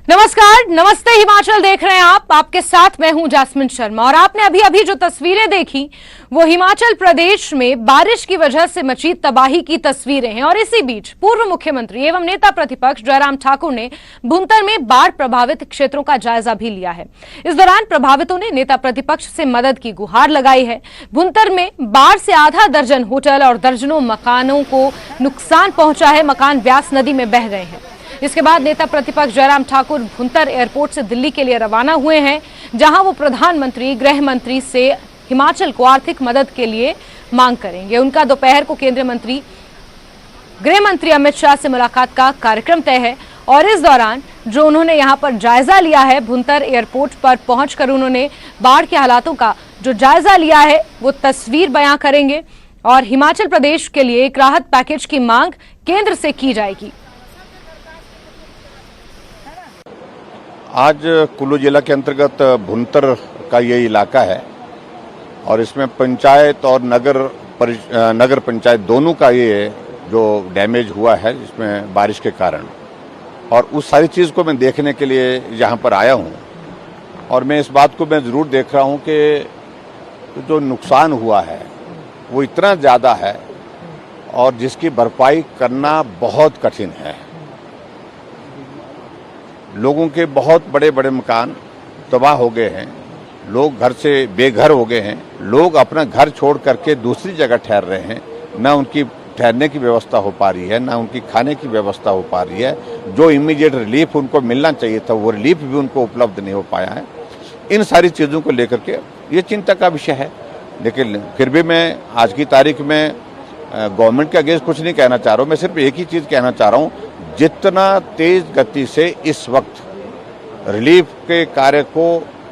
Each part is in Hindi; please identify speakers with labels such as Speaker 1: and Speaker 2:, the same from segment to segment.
Speaker 1: नमस्कार, नमस्ते हिमाचल देख रहे हैं आप। आपके साथ मैं हूं जासमिन शर्मा और आपने अभी अभी जो तस्वीरें देखी वो हिमाचल प्रदेश में बारिश की वजह से मची तबाही की तस्वीरें हैं। और इसी बीच पूर्व मुख्यमंत्री एवं नेता प्रतिपक्ष जयराम ठाकुर ने भुंतर में बाढ़ प्रभावित क्षेत्रों का जायजा भी लिया है। इस दौरान प्रभावितों ने नेता प्रतिपक्ष से मदद की गुहार लगाई है। भुंतर में बाढ़ से आधा दर्जन होटल और दर्जनों मकानों को नुकसान पहुंचा है। मकान व्यास नदी में बह गए हैं। इसके बाद नेता प्रतिपक्ष जयराम ठाकुर भुंतर एयरपोर्ट से दिल्ली के लिए रवाना हुए हैं, जहां वो प्रधानमंत्री गृह मंत्री से हिमाचल को आर्थिक मदद के लिए मांग करेंगे। उनका दोपहर को केंद्रीय मंत्री गृह मंत्री अमित शाह से मुलाकात का कार्यक्रम तय है। और इस दौरान जो उन्होंने यहां पर जायजा लिया है, भुंतर एयरपोर्ट पर पहुंचकर उन्होंने बाढ़ के हालातों का जो जायजा लिया है वो तस्वीर बयां करेंगे और हिमाचल प्रदेश के लिए एक राहत पैकेज की मांग केंद्र से की जाएगी।
Speaker 2: आज कुल्लू जिला के अंतर्गत भुंतर का ये इलाका है और इसमें पंचायत और नगर पंचायत दोनों का ये जो डैमेज हुआ है इसमें बारिश के कारण, और उस सारी चीज़ को मैं देखने के लिए यहाँ पर आया हूँ। और मैं इस बात को मैं ज़रूर देख रहा हूँ कि जो नुकसान हुआ है वो इतना ज़्यादा है और जिसकी भरपाई करना बहुत कठिन है। लोगों के बहुत बड़े बड़े मकान तबाह हो गए हैं, लोग घर से बेघर हो गए हैं, लोग अपना घर छोड़ करके दूसरी जगह ठहर रहे हैं। ना उनकी ठहरने की व्यवस्था हो पा रही है, ना उनकी खाने की व्यवस्था हो पा रही है। जो इमीडिएट रिलीफ उनको मिलना चाहिए था वो रिलीफ भी उनको उपलब्ध नहीं हो पाया है। इन सारी चीज़ों को लेकर के ये चिंता का विषय है। लेकिन फिर भी मैं आज की तारीख में गवर्नमेंट के अगेंस्ट कुछ नहीं कहना चाह रहा हूँ। मैं सिर्फ एक ही चीज़ कहना चाह रहा हूँ, जितना तेज गति से इस वक्त रिलीफ के कार्य को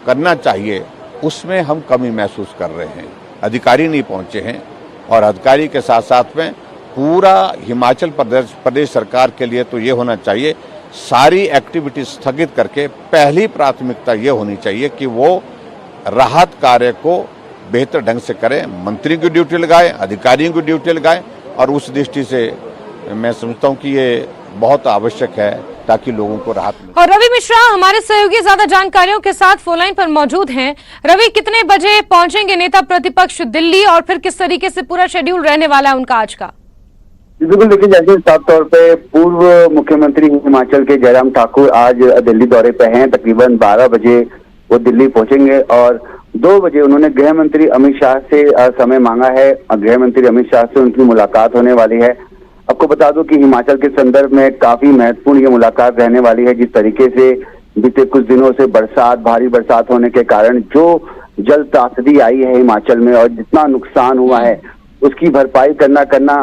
Speaker 2: करना चाहिए उसमें हम कमी महसूस कर रहे हैं। अधिकारी नहीं पहुंचे हैं और अधिकारी के साथ साथ में पूरा हिमाचल प्रदेश सरकार के लिए तो ये होना चाहिए, सारी एक्टिविटी स्थगित करके पहली प्राथमिकता ये होनी चाहिए कि वो राहत कार्य को बेहतर ढंग से करें। मंत्री की ड्यूटी लगाएं, अधिकारियों की ड्यूटी लगाएं और उस दृष्टि से मैं समझता हूँ कि ये बहुत आवश्यक है ताकि लोगों को राहत मिले।
Speaker 1: और रवि मिश्रा हमारे सहयोगी ज्यादा जानकारियों के साथ फोन लाइन पर मौजूद हैं। रवि, कितने बजे पहुंचेंगे नेता प्रतिपक्ष दिल्ली और फिर किस तरीके से पूरा शेड्यूल रहने वाला है उनका आज का?
Speaker 3: बिल्कुल, देखिए जैसे साफ तौर पे पूर्व मुख्यमंत्री हिमाचल के जयराम ठाकुर आज दिल्ली दौरे पे हैं। तकरीबन 12 बजे वो दिल्ली पहुंचेंगे और 2 बजे उन्होंने गृह मंत्री अमित शाह से समय मांगा है। गृह मंत्री अमित शाह से उनकी मुलाकात होने वाली है। आपको बता दूं कि हिमाचल के संदर्भ में काफी महत्वपूर्ण ये मुलाकात रहने वाली है। जिस तरीके से बीते कुछ दिनों से भारी बरसात होने के कारण जो जल त्रासदी आई है हिमाचल में और जितना नुकसान हुआ है उसकी भरपाई करना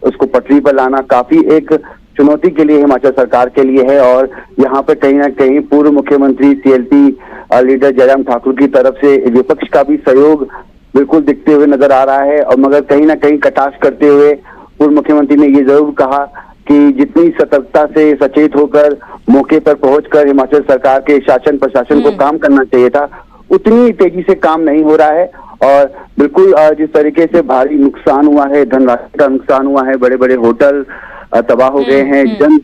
Speaker 3: उसको पटरी पर लाना काफी एक चुनौती के लिए हिमाचल सरकार के लिए है। और यहाँ पे कहीं ना कहीं पूर्व मुख्यमंत्री CLP लीडर जयराम ठाकुर की तरफ से विपक्ष का भी सहयोग बिल्कुल दिखते हुए नजर आ रहा है। और मगर कहीं ना कहीं कटाक्ष करते हुए पूर्व मुख्यमंत्री ने ये जरूर कहा कि जितनी सतर्कता से सचेत होकर मौके पर पहुंचकर हिमाचल सरकार के शासन प्रशासन को काम करना चाहिए था, उतनी तेजी से काम नहीं हो रहा है। और बिल्कुल जिस तरीके से भारी नुकसान हुआ है, धनराशि का नुकसान हुआ है, बड़े बड़े होटल तबाह हो गए हैं, जन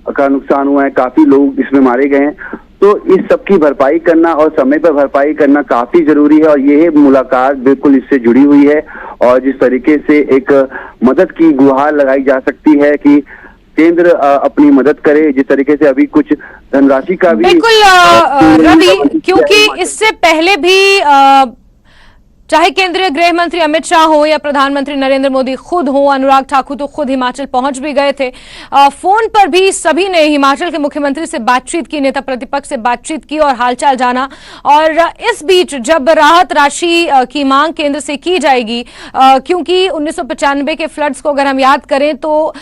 Speaker 3: का नुकसान हुआ है, काफी लोग इसमें मारे गए हैं। तो इस सब की भरपाई करना और समय पर भरपाई करना काफी जरूरी है और ये मुलाकात बिल्कुल इससे जुड़ी हुई है। और जिस तरीके से एक मदद की गुहार लगाई जा सकती है कि केंद्र अपनी मदद करे, जिस तरीके से अभी कुछ धनराशि का भी
Speaker 1: बिल्कुल रवि, क्योंकि इससे पहले भी चाहे केंद्रीय गृह मंत्री अमित शाह हो या प्रधानमंत्री नरेंद्र मोदी खुद हो, अनुराग ठाकुर तो खुद हिमाचल पहुंच भी गए थे। फोन पर भी सभी ने हिमाचल के मुख्यमंत्री से बातचीत की, नेता प्रतिपक्ष से बातचीत की और हालचाल जाना। और इस बीच जब राहत राशि की मांग केंद्र से की जाएगी, क्योंकि 1995 के फ्लड्स को अगर हम याद करें तो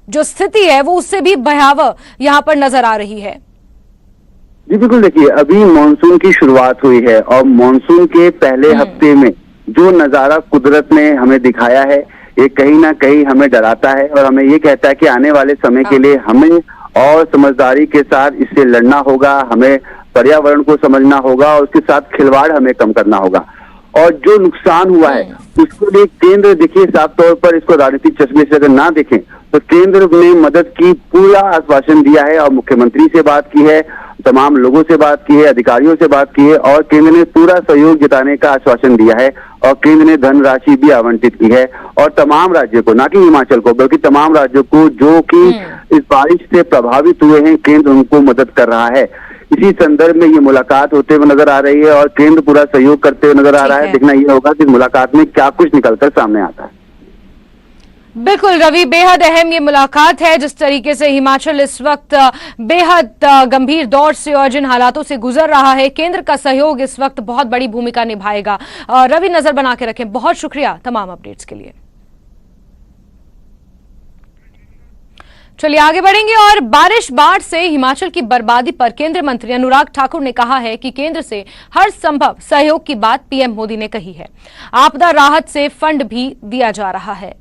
Speaker 1: जो स्थिति है वो उससे भी भयावह यहाँ पर नजर आ रही है।
Speaker 3: जी बिल्कुल, देखिए अभी मानसून की शुरुआत हुई है और मानसून के पहले हफ्ते में जो नजारा कुदरत ने हमें दिखाया है ये कहीं ना कहीं हमें डराता है और हमें ये कहता है कि आने वाले समय के लिए हमें और समझदारी के साथ इससे लड़ना होगा, हमें पर्यावरण को समझना होगा और उसके साथ खिलवाड़ हमें कम करना होगा। और जो नुकसान हुआ है उसको लिए केंद्र देखिए, साफ तौर पर इसको राजनीतिक चश्मे से अगर ना देखें तो केंद्र ने मदद की पूरा आश्वासन दिया है और मुख्यमंत्री से बात की है, तमाम लोगों से बात की है, अधिकारियों से बात की है और केंद्र ने पूरा सहयोग जताने का आश्वासन दिया है और केंद्र ने धनराशि भी आवंटित की है। और तमाम राज्यों को, ना कि हिमाचल को, बल्कि तमाम राज्यों को जो कि इस बारिश से प्रभावित हुए हैं, केंद्र उनको मदद कर रहा है। इसी संदर्भ में ये मुलाकात होते हुए नजर आ रही है और केंद्र पूरा सहयोग करते हुए नजर आ रहा है। देखना ये होगा कि मुलाकात में क्या कुछ निकलकर सामने आता है।
Speaker 1: बिल्कुल रवि, बेहद अहम ये मुलाकात है। जिस तरीके से हिमाचल इस वक्त बेहद गंभीर दौर से और जिन हालातों से गुजर रहा है, केंद्र का सहयोग इस वक्त बहुत बड़ी भूमिका निभाएगा। रवि, नजर बना के रखें। बहुत शुक्रिया तमाम अपडेट्स के लिए। चलिए आगे बढ़ेंगे और बारिश बाढ़ से हिमाचल की बर्बादी पर केंद्रीय मंत्री अनुराग ठाकुर ने कहा है कि केंद्र से हर संभव सहयोग की बात पीएम मोदी ने कही है। आपदा राहत से फंड भी दिया जा रहा है।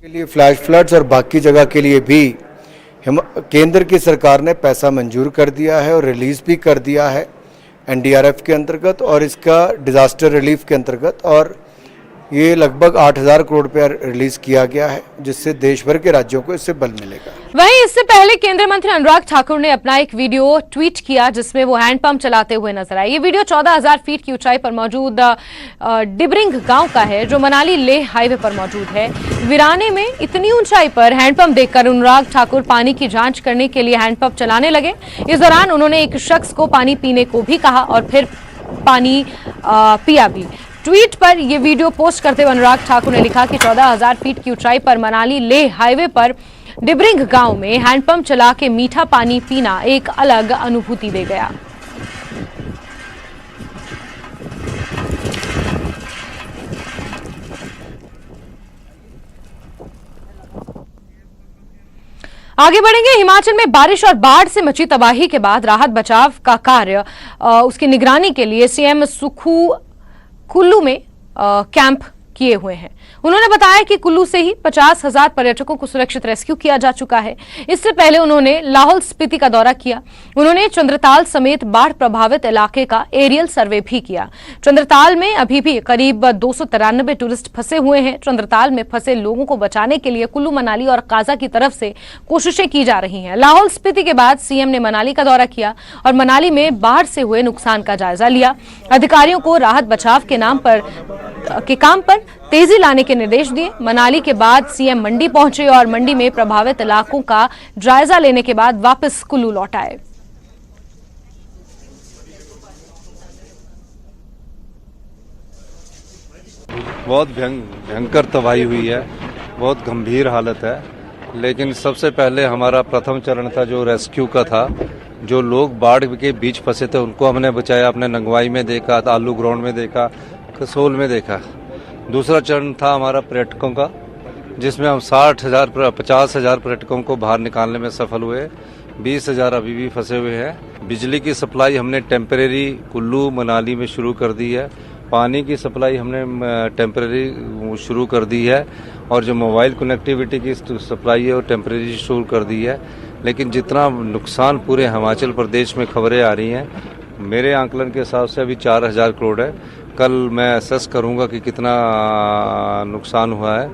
Speaker 4: के लिए फ्लैश फ्लड्स और बाकी जगह के लिए भी केंद्र की सरकार ने पैसा मंजूर कर दिया है और रिलीज भी कर दिया है एनडीआरएफ के अंतर्गत और इसका डिजास्टर रिलीफ के अंतर्गत, और ये लगभग 8,000 करोड़ रुपया रिलीज किया गया है, जिससे देश भर के राज्यों को इससे बल मिलेगा।
Speaker 1: वहीं इससे पहले केंद्रीय मंत्री अनुराग ठाकुर ने अपना एक वीडियो ट्वीट किया जिसमें वो हैंडपंप चलाते हुए नजर आए। ये वीडियो 14,000 फीट की ऊंचाई पर मौजूद डिबरिंग गांव का है, जो मनाली लेह हाईवे पर मौजूद है। वीराने में इतनी ऊंचाई पर हैंडपंप देखकर अनुराग ठाकुर पानी की जांच करने के लिए हैंडपंप चलाने लगे। इस दौरान उन्होंने एक शख्स को पानी पीने को भी कहा और फिर पानी पिया भी। ट्वीट पर यह वीडियो पोस्ट करते हुए अनुराग ठाकुर ने लिखा कि 14,000 फीट की ऊंचाई पर मनाली लेह हाईवे पर डिबरिंग गांव में हैंडपंप चला के मीठा पानी पीना एक अलग अनुभूति दे गया। आगे बढ़ेंगे। हिमाचल में बारिश और बाढ़ से मची तबाही के बाद राहत बचाव का कार्य उसकी निगरानी के लिए सीएम सुखू कुल्लू में कैंप किए हुए हैं। उन्होंने बताया कि कुल्लू से ही 50,000 पर्यटकों को सुरक्षित रेस्क्यू किया जा चुका है। इससे पहले उन्होंने लाहौल स्पीति का दौरा किया। उन्होंने चंद्रताल समेत बाढ़ प्रभावित इलाके का एरियल सर्वे भी किया। चंद्रताल में अभी भी करीब 293 टूरिस्ट फंसे हुए हैं। चंद्रताल में फंसे लोगों को बचाने के लिए कुल्लू, मनाली और काजा की तरफ से कोशिशें की जा रही हैं। लाहौल स्पीति के बाद सीएम ने मनाली का दौरा किया और मनाली में बाढ़ से हुए नुकसान का जायजा लिया। अधिकारियों को राहत बचाव के काम पर तेजी लाने के निर्देश दिए। मनाली के बाद सीएम मंडी पहुंचे और मंडी में प्रभावित इलाकों का जायजा लेने के बाद वापस कुल्लू लौट आए।
Speaker 5: बहुत भयंकर तबाही हुई है, बहुत गंभीर हालत है। लेकिन सबसे पहले हमारा प्रथम चरण था जो रेस्क्यू का था। जो लोग बाढ़ के बीच फंसे थे उनको हमने बचाया। अपने नंगवाई में देखा, आलू ग्राउंड में देखा, कसोल में देखा। दूसरा चरण था हमारा पर्यटकों का, जिसमें हम 50,000 पर्यटकों को बाहर निकालने में सफल हुए। 20,000 अभी भी फंसे हुए हैं। बिजली की सप्लाई हमने टेम्परेरी कुल्लू मनाली में शुरू कर दी है। पानी की सप्लाई हमने टेम्परेरी शुरू कर दी है और जो मोबाइल कनेक्टिविटी की सप्लाई है वो टेम्परेरी शुरू कर दी है। लेकिन जितना नुकसान पूरे हिमाचल प्रदेश में खबरें आ रही हैं, मेरे आंकलन के हिसाब से अभी 4,000 करोड़ है। कल मैं असेस करूंगा कि कितना नुकसान हुआ है।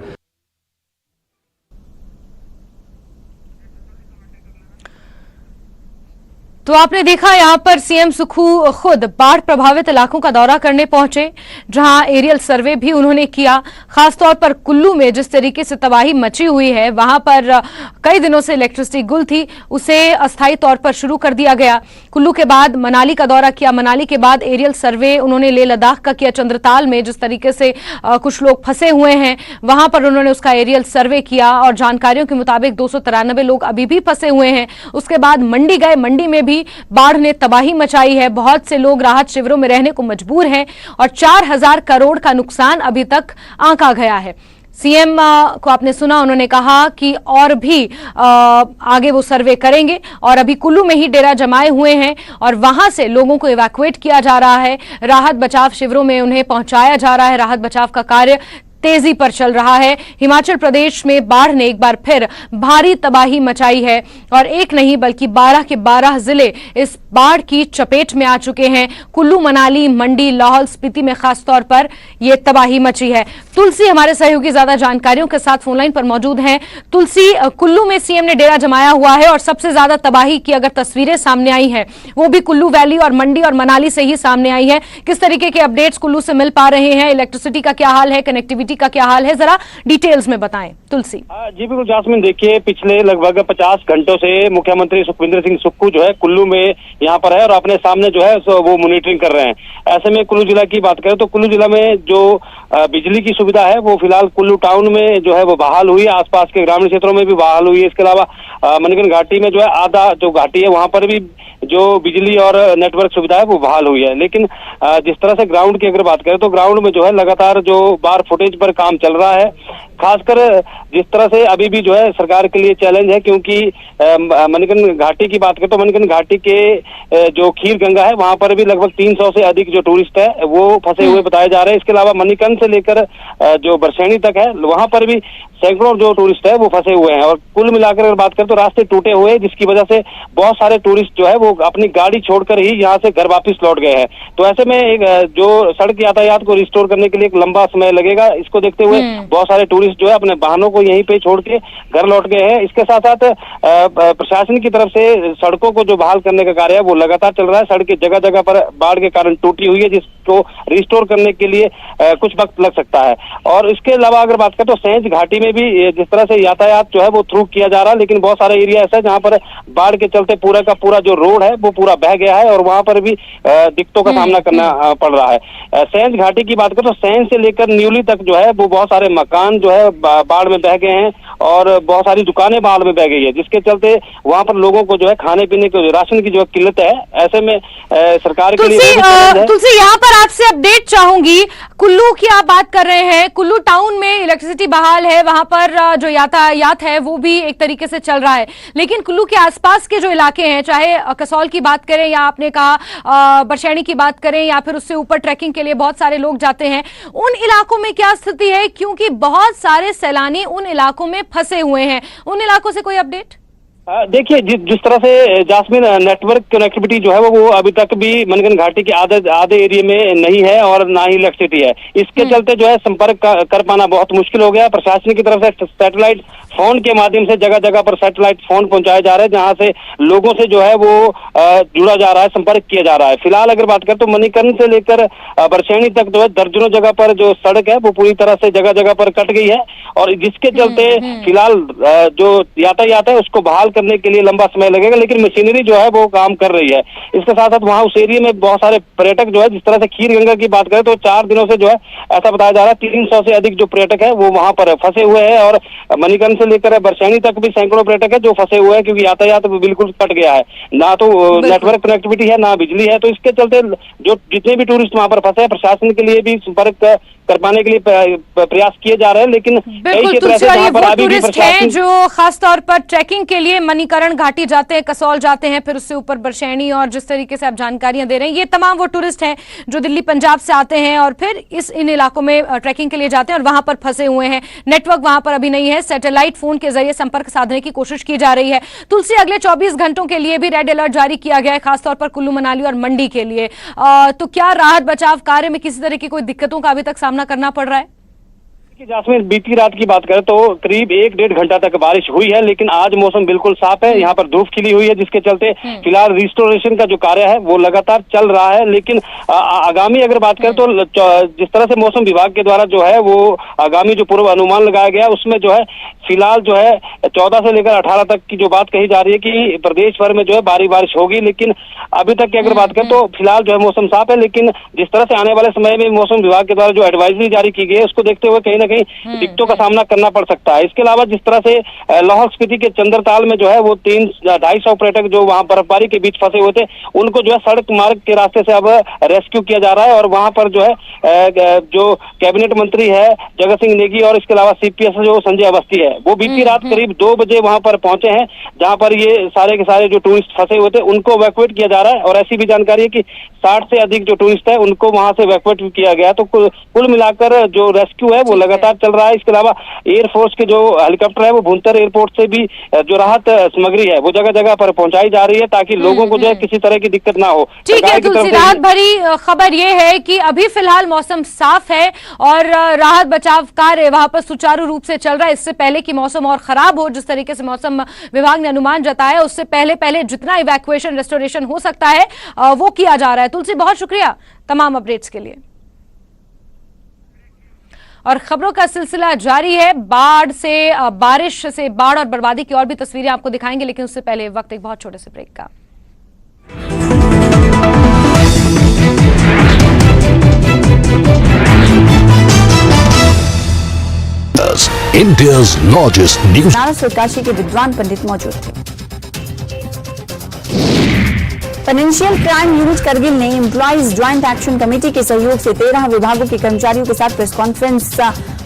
Speaker 1: तो आपने देखा यहाँ पर सीएम सुखू खुद बाढ़ प्रभावित इलाकों का दौरा करने पहुंचे, जहां एरियल सर्वे भी उन्होंने किया। खासतौर पर कुल्लू में जिस तरीके से तबाही मची हुई है, वहां पर कई दिनों से इलेक्ट्रिसिटी गुल थी, उसे अस्थायी तौर पर शुरू कर दिया गया। कुल्लू के बाद मनाली का दौरा किया। मनाली के बाद एरियल सर्वे उन्होंने लेह लद्दाख का किया। चंद्रताल में जिस तरीके से कुछ लोग फंसे हुए हैं, वहां पर उन्होंने उसका एरियल सर्वे किया और जानकारियों के मुताबिक 293 लोग अभी भी फंसे हुए हैं। उसके बाद मंडी गए। मंडी में भी बाढ़ ने तबाही मचाई है। बहुत से लोग राहत शिविरों में रहने को मजबूर हैं और 4,000 करोड़ का नुकसान अभी तक आंका गया है। सीएम को आपने सुना, उन्होंने कहा कि और भी आगे वो सर्वे करेंगे और अभी कुल्लू में ही डेरा जमाए हुए हैं और वहां से लोगों को इवैक्यूएट किया जा रहा है। राहत बचाव शिविरों में उन्हें पहुंचाया जा रहा है। राहत बचाव का कार्य तेजी पर चल रहा है। हिमाचल प्रदेश में बाढ़ ने एक बार फिर भारी तबाही मचाई है और एक नहीं बल्कि 12 के 12 जिले इस बाढ़ की चपेट में आ चुके हैं। कुल्लू, मनाली, मंडी, लाहौल स्पीति में खासतौर पर यह तबाही मची है। तुलसी हमारे सहयोगी ज्यादा जानकारियों के साथ फोनलाइन पर मौजूद हैं। तुलसी, कुल्लू में सीएम ने डेरा जमाया हुआ है और सबसे ज्यादा तबाही की अगर तस्वीरें सामने आई हैं वो भी कुल्लू वैली और मंडी और मनाली से ही सामने आई है। किस तरीके के अपडेट्स कुल्लू से मिल पा रहे हैं? इलेक्ट्रिसिटी का क्या हाल है, कनेक्टिविटी का क्या हाल है, जरा डिटेल्स में बताएं तुलसी।
Speaker 6: जी बिल्कुल जासमीन, देखिए पिछले लगभग 50 घंटों से मुख्यमंत्री सुखविंदर सिंह सुक्खू जो है कुल्लू में यहाँ पर है और अपने सामने जो है वो मॉनिटरिंग कर रहे हैं। ऐसे में कुल्लू जिला की बात करें तो कुल्लू जिला में जो बिजली की सुविधा है वो फिलहाल कुल्लू टाउन में जो है वो बहाल हुई है, आसपास के ग्रामीण क्षेत्रों में भी बहाल हुई है। इसके अलावा मणिकर्ण घाटी में जो है आधा जो घाटी है वहां पर भी जो बिजली और नेटवर्क सुविधा है वो बहाल हुई है। लेकिन जिस तरह से ग्राउंड की अगर बात करें तो ग्राउंड में जो है लगातार जो बार फुटेज पर काम चल रहा है, खासकर जिस तरह से अभी भी जो है सरकार के लिए चैलेंज है, क्योंकि मणिकर्ण घाटी की बात करें तो मणिकर्ण घाटी के जो खीर गंगा है वहां पर भी लगभग 300 से अधिक जो टूरिस्ट है वो फंसे हुए बताए जा रहे हैं। इसके अलावा मणिकर्ण से लेकर जो बरसैनी तक है वहां पर भी सैकड़ों जो टूरिस्ट है वो फंसे हुए हैं और कुल मिलाकर अगर बात करें तो रास्ते टूटे हुए हैं, जिसकी वजह से बहुत सारे टूरिस्ट जो है वो अपनी गाड़ी छोड़कर ही यहाँ से घर वापस लौट गए हैं। तो ऐसे में एक जो सड़क यातायात को रिस्टोर करने के लिए एक लंबा समय लगेगा। इसको देखते हुए बहुत सारे टूरिस्ट जो है अपने वाहनों को यहीं पे छोड़ के घर लौट गए हैं। इसके साथ साथ प्रशासन की तरफ से सड़कों को जो बहाल करने का कार्य है वो लगातार चल रहा है। सड़कें जगह जगह पर बाढ़ के कारण टूटी हुई है, जिसको रिस्टोर करने के लिए कुछ वक्त लग सकता है। और इसके अलावा अगर बात करें तो सैंज घाटी में भी जिस तरह से यातायात जो है वो थ्रू किया जा रहा है, लेकिन बहुत सारे एरिया ऐसा है जहाँ पर बाढ़ के चलते पूरा का पूरा जो रोड है वो पूरा बह गया है और वहां पर भी दिक्कतों का सामना करना पड़ रहा है। सैंज घाटी की बात करें तो सैंज से लेकर न्यूली तक जो है वो बहुत सारे मकान जो है बाढ़ में बह गए हैं और बहुत सारी दुकानें बाढ़ में बह गई है, जिसके चलते वहां पर लोगों को जो है खाने पीने के राशन की जो किल्लत है। ऐसे में सरकार के लिए
Speaker 1: तुलसी यहाँ पर आपसे अपडेट चाहूंगी। कुल्लू की आप बात कर रहे हैं, कुल्लू टाउन में इलेक्ट्रिसिटी बहाल है, वहां पर जो यातायात है वो भी एक तरीके से चल रहा है, लेकिन कुल्लू के आसपास के जो इलाके हैं, चाहे कसौल की बात करें या आपने कहा बरसैनी की बात करें या फिर उससे ऊपर ट्रैकिंग के लिए बहुत सारे लोग जाते हैं, उन इलाकों में क्या स्थिति है? क्योंकि बहुत सारे सैलानी उन इलाकों में फंसे हुए हैं। उन इलाकों से कोई अपडेट?
Speaker 6: देखिए जिस तरह से जासमीन नेटवर्क कनेक्टिविटी जो है वो अभी तक भी मणिकर्ण घाटी के आधे एरिया में नहीं है और ना ही इलेक्ट्रिसिटी है। इसके चलते जो है संपर्क कर पाना बहुत मुश्किल हो गया। प्रशासन की तरफ से सैटेलाइट फोन के माध्यम से जगह जगह पर सैटेलाइट फोन पहुंचाए जा रहे हैं, जहां से लोगों से जो है वो जुड़ा जा रहा है, संपर्क किया जा रहा है। फिलहाल अगर बात करें तो मणिकर्ण से लेकर बरसैनी तक जो है दर्जनों जगह पर जो सड़क है वो पूरी तरह से जगह जगह पर कट गई है और जिसके चलते फिलहाल जो यातायात है उसको बहाल करने के लिए लंबा समय लगेगा, लेकिन मशीनरी जो है वो काम कर रही है। इसके साथ साथ वहां उस एरिया में बहुत सारे पर्यटक जो है, जिस तरह से खीर गंगा की बात करें तो 4 दिनों से जो है ऐसा बताया जा रहा है 300 से अधिक जो पर्यटक है वो वहां पर फंसे हुए हैं और मणिकर्ण से लेकर बरसैनी तक भी सैकड़ों पर्यटक है जो फंसे हुए हैं, क्योंकि यातायात बिल्कुल कट गया है, ना तो नेटवर्क कनेक्टिविटी है ना बिजली है। तो इसके चलते जो जितने भी टूरिस्ट वहां पर फंसे हैं, प्रशासन के लिए भी संपर्क कर पाने के लिए प्रयास किए जा रहे हैं, लेकिन
Speaker 1: बिल्कुल तुलसी, और ये वो टूरिस्ट हैं जो खास तौर पर ट्रैकिंग के लिए मणिकर्ण घाटी जाते हैं, कसौल जाते हैं, फिर उससे ऊपर बरसैनी, और जिस तरीके से आप जानकारियां दे रहे हैं ये तमाम वो टूरिस्ट हैं जो दिल्ली पंजाब से आते हैं और फिर इन इलाकों में ट्रैकिंग के लिए जाते हैं और वहां पर फंसे हुए हैं। नेटवर्क वहां पर अभी नहीं है, सैटेलाइट फोन के जरिए संपर्क साधने की कोशिश की जा रही है। तुलसी, अगले 24 घंटों के लिए भी रेड अलर्ट जारी किया गया है, खासतौर पर कुल्लू, मनाली और मंडी के लिए। तो क्या राहत बचाव कार्य में किसी तरह की कोई दिक्कतों का अभी तक सामना करना पड़ रहा है?
Speaker 6: जासमीन, बीती रात की बात करें तो करीब 1-1.5 घंटा तक बारिश हुई है, लेकिन आज मौसम बिल्कुल साफ है। यहाँ पर धूप खिली हुई है, जिसके चलते फिलहाल रिस्टोरेशन का जो कार्य है वो लगातार चल रहा है। लेकिन आगामी अगर बात करें तो जिस तरह से मौसम विभाग के द्वारा जो है वो आगामी जो पूर्व अनुमान लगाया गया उसमें जो है फिलहाल जो है 14 से लेकर 18 तक की जो बात कही जा रही है कि प्रदेश भर में जो है भारी बारिश होगी। लेकिन अभी तक की अगर बात करें तो फिलहाल जो है मौसम साफ है, लेकिन जिस तरह से आने वाले समय में मौसम विभाग के द्वारा जो एडवाइजरी जारी की गई है उसको देखते हुए कहीं ना कहीं दिक्कतों का सामना करना पड़ सकता है। इसके अलावा जिस तरह से लाहौल स्पीति के चंद्रताल में जो है वो 300-250 पर्यटक जो वहां बर्फबारी के बीच फंसे हुए थे उनको जो है सड़क मार्ग के रास्ते से अब रेस्क्यू किया जा रहा है और वहां पर जो है जो कैबिनेट मंत्री है जगत सिंह नेगी और इसके अलावा सीपीएस जो संजय अवस्थी है वो बीती रात करीब 2 बजे वहां पर पहुंचे हैं, जहां पर ये सारे के सारे जो टूरिस्ट फंसे हुए थे उनको इवैक्यूएट किया जा रहा है। और ऐसी भी जानकारी है कि 60 से अधिक जो टूरिस्ट है उनको वहां से इवैक्यूएट किया गया। तो कुल मिलाकर जो रेस्क्यू है वो लगातार लगातार चल रहा है। इसके अलावा एयरफोर्स के जो हेलीकॉप्टर है वो भुंतर एयरपोर्ट से भी जो राहत सामग्री है वो जगह जगह पर पहुंचाई जा रही है, ताकि लोगों को जो है किसी तरह की दिक्कत ना हो।
Speaker 1: ठीक है तुलसी, राहत भरी खबर ये है कि अभी फिलहाल मौसम साफ है और राहत बचाव कार्य वहां पर सुचारू रूप से चल रहा है। इससे पहले कि मौसम और खराब हो, जिस तरीके से मौसम विभाग ने अनुमान जताया, उससे पहले जितना इवैक्यूएशन रेस्टोरेशन हो सकता है वो किया जा रहा है। तुलसी, बहुत शुक्रिया तमाम अपडेट्स के लिए। और खबरों का सिलसिला जारी है। बारिश से बाढ़ और बर्बादी की और भी तस्वीरें आपको दिखाएंगे, लेकिन उससे पहले वक्त एक बहुत छोटे से ब्रेक का।
Speaker 7: India's largest news.
Speaker 8: बनारस और काशी के विद्वान पंडित मौजूद थे। फाइनेंशियल क्राइम यूनिट करगिल ने एम्प्लॉइज ज्वाइंट एक्शन कमेटी के सहयोग से 13 विभागों के कर्मचारियों के साथ प्रेस कॉन्फ्रेंस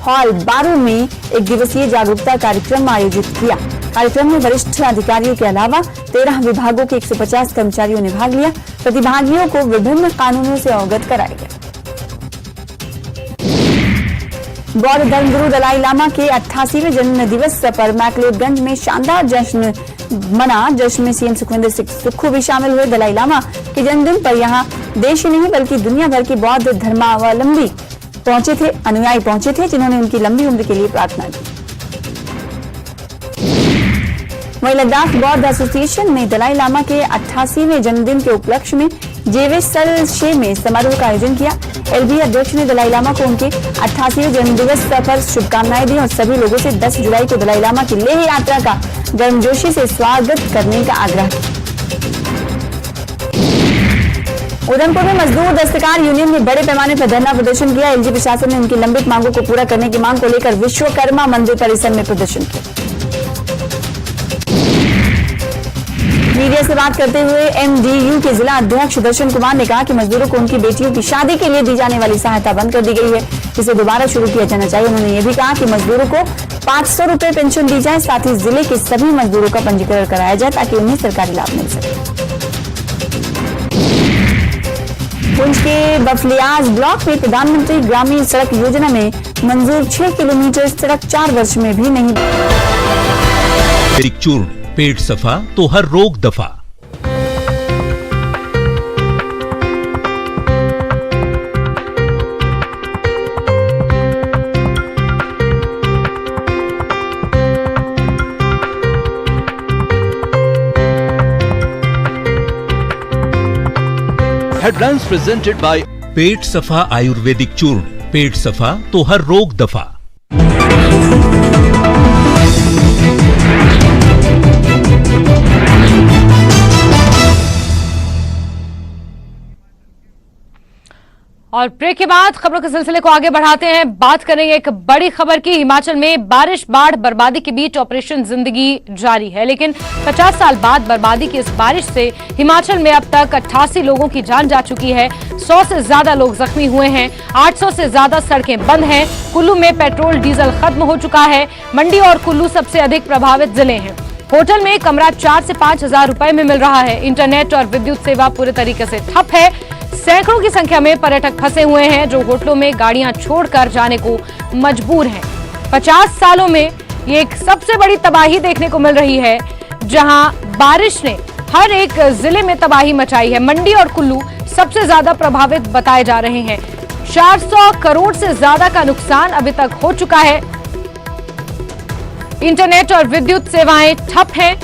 Speaker 8: हॉल 12 में एक दिवसीय जागरूकता कार्यक्रम आयोजित किया। कार्यक्रम में वरिष्ठ अधिकारियों के अलावा 13 विभागों के 150 कर्मचारियों ने भाग लिया। प्रतिभागियों को विभिन्न कानूनों से अवगत कराया गया। बौद्ध धर्मगुरु दलाई लामा के 88वें जन्म दिवस पर मैक्लोडगंज में शानदार जश्न मना। जश्न में सीएम सुखविंदर सिंह सुक्खू भी शामिल हुए। दलाई लामा के जन्मदिन पर यहां देश ही नहीं बल्कि दुनिया भर के बौद्ध धर्मावलंबी अनुयायी पहुंचे थे, जिन्होंने उनकी लंबी उम्र के लिए प्रार्थना की। वहीं लद्दाख बौद्ध एसोसिएशन ने दलाई लामा के 88वें जन्मदिन के उपलक्ष्य में जेवेसलशे में समारोह का आयोजन किया। एलबी अध्यक्ष ने दलाई लामा को उनके 88वें जन्मदिवस पर शुभकामनाएं दी और सभी लोगों से 10 जुलाई को दलाई लामा की लेह यात्रा का गर्मजोशी से स्वागत करने का आग्रह किया। उधमपुर में मजदूर दस्तकार यूनियन ने बड़े पैमाने पर धरना प्रदर्शन किया। एलजी प्रशासन ने उनकी लंबित मांगों को पूरा करने की मांग को लेकर विश्वकर्मा मंदिर परिसर में प्रदर्शन किया। मीडिया से बात करते हुए एमडीयू के जिला अध्यक्ष दर्शन कुमार ने कहा कि मजदूरों को उनकी बेटियों की शादी के लिए दी जाने वाली सहायता बंद कर दी गई है, जिसे दोबारा शुरू किया जाना चाहिए। उन्होंने ये भी कहा कि मजदूरों को 500 रुपए पेंशन दी जाए, साथ ही जिले के सभी मजदूरों का पंजीकरण कराया जाए ताकि उन्हें सरकारी लाभ मिल सके। पुंछ के बफलियाज ब्लॉक में प्रधानमंत्री ग्रामीण सड़क योजना में मंजूर 6 किलोमीटर सड़क 4 वर्ष में भी नहीं।
Speaker 7: चूर्ण, पेट सफा तो हर रोग दफा। हेडलाइंस प्रेजेंटेड बाय पेट सफा आयुर्वेदिक चूर्ण, पेट सफा तो हर रोग दफा।
Speaker 1: और ब्रेक के बाद खबरों के सिलसिले को आगे बढ़ाते हैं। बात करेंगे एक बड़ी खबर की। हिमाचल में बारिश, बाढ़, बर्बादी के बीच ऑपरेशन जिंदगी जारी है, लेकिन 50 साल बाद बर्बादी की इस बारिश से हिमाचल में अब तक 88 लोगों की जान जा चुकी है। 100 से ज्यादा लोग जख्मी हुए हैं। 800 से ज्यादा सड़कें बंद हैं। कुल्लू में पेट्रोल डीजल खत्म हो चुका है। मंडी और कुल्लू सबसे अधिक प्रभावित जिले हैं। होटल में कमरा 4 से 5 हजार रुपए में मिल रहा है। इंटरनेट और विद्युत सेवा पूरे तरीके से ठप है। सैकड़ों की संख्या में पर्यटक फंसे हुए हैं, जो होटलों में गाड़ियां छोड़कर जाने को मजबूर हैं। 50 सालों में ये एक सबसे बड़ी तबाही देखने को मिल रही है, जहां बारिश ने हर एक जिले में तबाही मचाई है। मंडी और कुल्लू सबसे ज्यादा प्रभावित बताए जा रहे हैं। 400 करोड़ से ज्यादा का नुकसान अभी तक हो चुका है। इंटरनेट और विद्युत सेवाएं ठप हैं।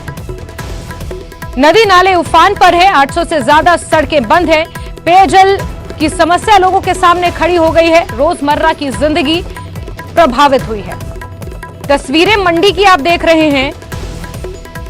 Speaker 1: नदी नाले उफान पर है। 800 से ज्यादा सड़कें बंद हैं। पेयजल की समस्या लोगों के सामने खड़ी हो गई है। रोजमर्रा की जिंदगी प्रभावित हुई है। तस्वीरें मंडी की आप देख रहे हैं।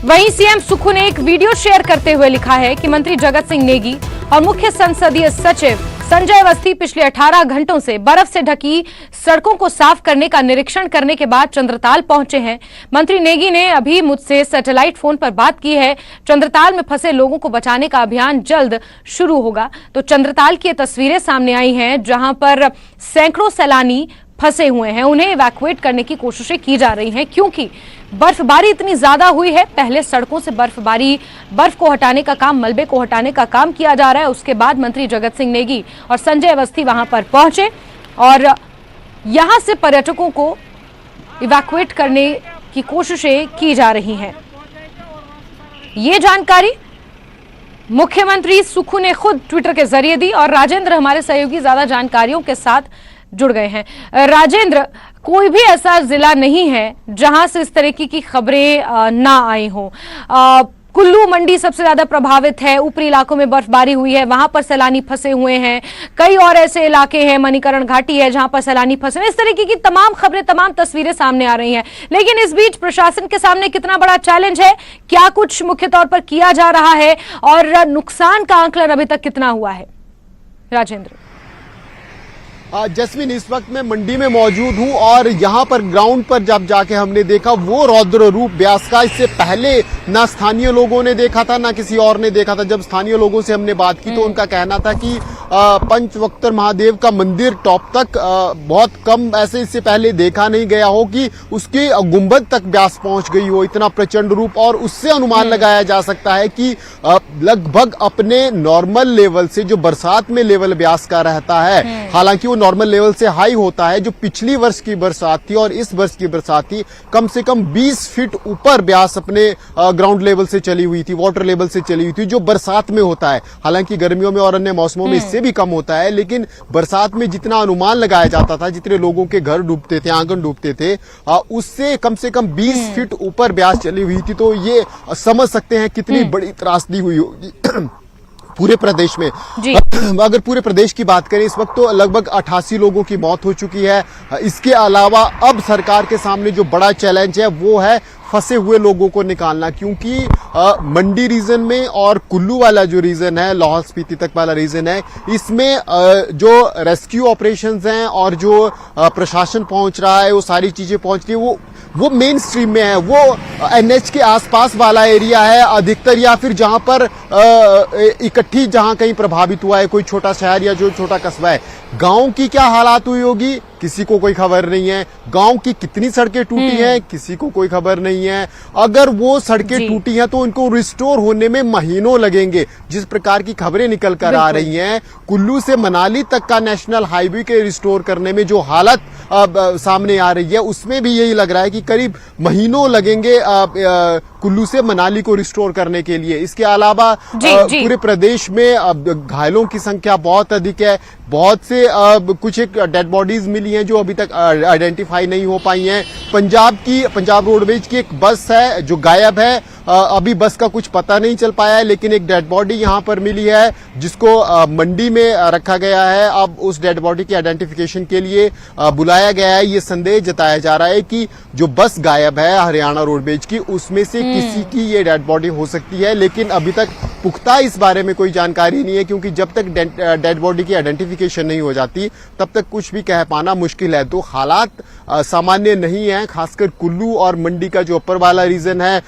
Speaker 1: वहीं सीएम सुक्खू ने एक वीडियो शेयर करते हुए लिखा है कि मंत्री जगत सिंह नेगी और मुख्य संसदीय सचिव संजय अवस्थी पिछले 18 घंटों से बर्फ से ढकी सड़कों को साफ करने का निरीक्षण करने के बाद चंद्रताल पहुंचे हैं। मंत्री नेगी ने अभी मुझसे सैटेलाइट फोन पर बात की है। चंद्रताल में फंसे लोगों को बचाने का अभियान जल्द शुरू होगा। तो चंद्रताल की तस्वीरें सामने आई हैं, जहां पर सैकड़ों सैलानी फंसे हुए हैं। उन्हें इवैक्यूएट करने की कोशिशें की जा रही हैं, क्योंकि बर्फबारी इतनी ज्यादा हुई है। पहले सड़कों से बर्फ को हटाने का काम, मलबे को हटाने का काम किया जा रहा है। उसके बाद मंत्री जगत सिंह नेगी और संजय अवस्थी वहां पर पहुंचे और यहां से पर्यटकों को इवैक्यूएट करने की कोशिशें की जा रही हैं। ये जानकारी मुख्यमंत्री सुक्खू ने खुद ट्विटर के जरिए दी और राजेंद्र हमारे सहयोगी ज्यादा जानकारियों के साथ जुड़ गए हैं। राजेंद्र, कोई भी ऐसा जिला नहीं है जहां से इस तरीके की खबरें ना आई हो। कुल्लू मंडी सबसे ज्यादा प्रभावित है, ऊपरी इलाकों में बर्फबारी हुई है, वहां पर सैलानी फंसे हुए हैं। कई और ऐसे इलाके हैं, मणिकरण घाटी है जहां पर सैलानी फंसे हुए। इस तरीके की तमाम खबरें, तमाम तस्वीरें सामने आ रही हैं। लेकिन इस बीच प्रशासन के सामने कितना बड़ा चैलेंज है, क्या कुछ मुख्य तौर पर किया जा रहा है और नुकसान का आंकलन अभी तक कितना हुआ है? राजेंद्र।
Speaker 9: जैस्मिन, इस वक्त मैं मंडी में मौजूद हूं और यहां पर ग्राउंड पर जब जाके हमने देखा वो रौद्र रूप ब्यास का, इससे पहले ना स्थानीय लोगों ने देखा था ना किसी और ने देखा था। जब स्थानीय लोगों से हमने बात की तो उनका कहना था कि पंचवक्त्र महादेव का मंदिर टॉप तक बहुत कम ऐसे इससे पहले देखा नहीं गया हो कि उसके गुंबद तक ब्यास पहुंच गई हो, इतना प्रचंड रूप। और उससे अनुमान लगाया जा सकता है कि लगभग अपने नॉर्मल लेवल से, जो बरसात में लेवल ब्यास का रहता है, हालांकि वो नॉर्मल लेवल से हाई होता है, जो पिछली वर्ष की बरसात थी और इस वर्ष की बरसात थी, कम से कम 20 फीट ऊपर ब्यास अपने ग्राउंड लेवल से चली हुई थी, वाटर लेवल से चली हुई थी, जो बरसात में होता है। हालांकि गर्मियों में और अन्य मौसमों में इससे भी कम होता है, लेकिन बरसात में जितना अनुमान लगाया जाता था, जितने लोगों के घर डूबते थे, आंगन डूबते थे, उससे कम से कम 20 फीट ऊपर ब्यास चली हुई थी। तो ये समझ सकते हैं कितनी बड़ी त्रासदी हुई होगी पूरे प्रदेश में। अगर पूरे प्रदेश की बात करें इस वक्त तो लगभग 88 लोगों की मौत हो चुकी है। इसके अलावा अब सरकार के सामने जो बड़ा चैलेंज है वो है फंसे हुए लोगों को निकालना, क्योंकि मंडी रीजन में और कुल्लू वाला जो रीजन है, लाहौल स्पीति तक वाला रीजन है, इसमें जो रेस्क्यू ऑपरेशंस हैं और जो प्रशासन पहुंच रहा है, वो सारी चीजें पहुंच रही है, वो मेन स्ट्रीम में है। वो एनएच के आसपास वाला एरिया है अधिकतर, या फिर जहां पर इकट्ठी जहां कहीं प्रभावित हुआ है कोई छोटा शहर या जो छोटा कस्बा है। गांव की क्या हालात हुई होगी किसी को कोई खबर नहीं है। गांव की कितनी सड़कें टूटी हैं किसी को कोई खबर नहीं है। अगर वो सड़कें टूटी हैं तो उनको रिस्टोर होने में महीनों लगेंगे। जिस प्रकार की खबरें निकल कर आ रही हैं, कुल्लू से मनाली तक का नेशनल हाईवे के रिस्टोर करने में जो हालत सामने आ रही है, उसमें भी यही लग रहा है कि करीब महीनों लगेंगे कुल्लू से मनाली को रिस्टोर करने के लिए। इसके अलावा पूरे प्रदेश में घायलों की संख्या बहुत अधिक है। बहुत से कुछ एक डेड बॉडीज मिली हैं जो अभी तक आइडेंटिफाई नहीं हो पाई हैं। पंजाब रोडवेज की एक बस है जो गायब है, अभी बस का कुछ पता नहीं चल पाया है, लेकिन एक डेड बॉडी यहां पर मिली है जिसको मंडी में रखा गया है। अब उस डेड बॉडी की आइडेंटिफिकेशन के लिए बुलाया गया है। ये संदेह जताया जा रहा है कि जो बस गायब है हरियाणा रोडवेज की, उसमें से किसी की ये डेड बॉडी हो सकती है, लेकिन अभी तक पुख्ता इस बारे में कोई जानकारी नहीं है, क्योंकि जब तक डेड बॉडी की आइडेंटिफिकेशन नहीं हो जाती तब तक कुछ भी कह पाना मुश्किल है। तो हालात सामान्य नहीं है, खासकर कुल्लू और मंडी का जो अपर वाला रीजन है,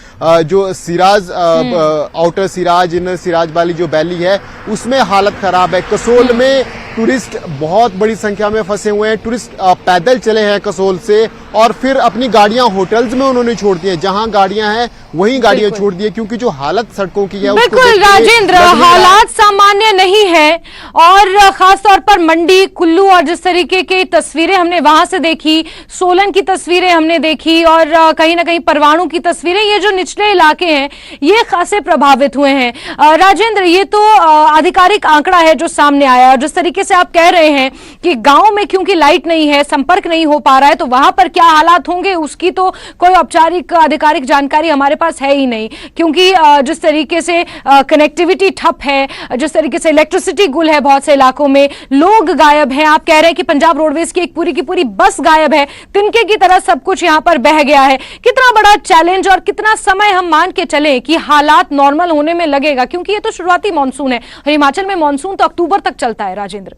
Speaker 9: जो सिराज आउटर सिराज, इनर सिराज वाली जो वैली है, उसमें हालत खराब है। कसोल में टूरिस्ट बहुत बड़ी संख्या में फंसे हुए हैं। टूरिस्ट पैदल चले हैं कसोल से और फिर अपनी गाड़ियां होटल्स में उन्होंने छोड़ दी हैं। जहां गाड़ियां हैं वहीं गाड़ियां छोड़ दी है, क्योंकि जो हालत सड़कों की है,
Speaker 1: बिल्कुल राजेंद्र, हालात सामान्य नहीं है। और खासतौर पर मंडी, कुल्लू और जिस तरीके की तस्वीरें हमने वहां से देखी, सोलन की तस्वीरें हमने देखी और कहीं ना कहीं परवाणु की तस्वीरें, ये जो निचले इलाके हैं ये खासे प्रभावित हुए हैं। राजेंद्र, ये तो आधिकारिक आंकड़ा है जो सामने आया, और जिस तरीके से आप कह रहे हैं कि गांव में क्योंकि लाइट नहीं है, संपर्क नहीं हो पा रहा है, तो वहां पर क्या हालात होंगे उसकी तो कोई औपचारिक आधिकारिक जानकारी हमारे पास है ही नहीं, क्योंकि जिस तरीके से कनेक्टिविटी ठप है, जिस तरीके से इलेक्ट्रिसिटी गुल है बहुत से इलाकों में, लोग गायब हैं। आप कह रहे हैं कि पंजाब रोडवेज की एक पूरी की पूरी बस गायब है, तिनके की तरह सब कुछ यहां पर बह गया है। कितना बड़ा चैलेंज और कितना समय हम मान के चलें कि हालात नॉर्मल होने में लगेगा, क्योंकि ये तो शुरुआती मानसून है। हिमाचल में मानसून तो अक्टूबर तक चलता है। राजेंद्र,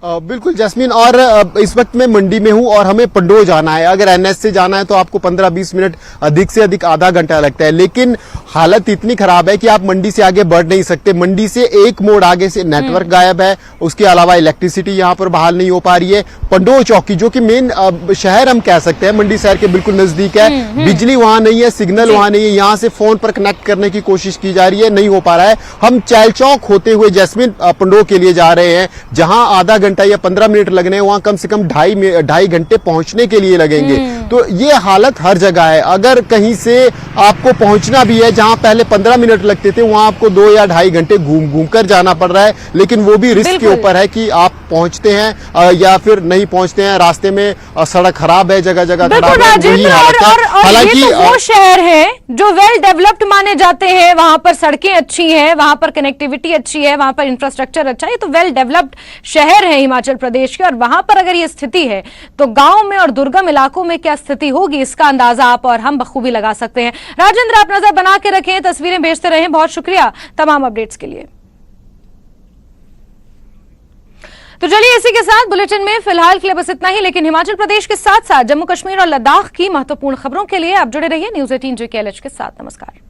Speaker 9: बिल्कुल जैस्मिन, और इस वक्त मैं मंडी में हूं और हमें पंडोह जाना है। अगर एनएच से जाना है तो आपको 15-20 मिनट, अधिक से अधिक आधा घंटा लगता है, लेकिन हालत इतनी खराब है कि आप मंडी से आगे बढ़ नहीं सकते। मंडी से एक मोड़ आगे से नेटवर्क गायब है, उसके अलावा इलेक्ट्रिसिटी यहां पर बहाल नहीं हो पा रही है। पंडोह चौकी जो कि मेन शहर हम कह सकते हैं, मंडी शहर के बिल्कुल नजदीक है, बिजली वहां नहीं है, सिग्नल वहां नहीं है। यहां से फोन पर कनेक्ट करने की कोशिश की जा रही है, नहीं हो पा रहा है। हम चैल चौक होते हुए जैस्मिन पंडोह के लिए जा रहे हैं, जहां आधा घंटा या 15 मिनट लगने हैं, वहां कम से कम 2.5 घंटे पहुंचने के लिए लगेंगे। तो ये हालत हर जगह है। अगर कहीं से आपको पहुंचना भी है जहां पहले 15 मिनट लगते थे, वहां आपको 2 या 2.5 घंटे घूम कर जाना पड़ रहा है। लेकिन वो भी रिस्क के ऊपर है कि आप पहुंचते हैं या फिर नहीं पहुंचते हैं। रास्ते में सड़क खराब है, जगह जगह खराब है, वही हालत है। हालांकि
Speaker 1: वो शहर है जो वेल डेवलप्ड माने जाते हैं, वहां पर सड़कें अच्छी हैं, वहां पर कनेक्टिविटी अच्छी है, वहां पर इंफ्रास्ट्रक्चर अच्छा है, तो वेल डेवलप्ड शहर है हिमाचल प्रदेश के। और वहां पर अगर ये स्थिति है तो गांव में और दुर्गम इलाकों में क्या स्थिति होगी, इसका अंदाजा आप और हम बखूबी लगा सकते हैं। राजेंद्र, आप नजर बना के रखें, तस्वीरें भेजते रहें। बहुत शुक्रिया तमाम अपडेट्स के लिए। तो चलिए इसी के साथ बुलेटिन में फिलहाल के लिए बस इतना ही, लेकिन हिमाचल प्रदेश के साथ साथ जम्मू कश्मीर और लद्दाख की महत्वपूर्ण खबरों के लिए आप जुड़े रहिए न्यूज़ 18 JKLH के साथ। नमस्कार।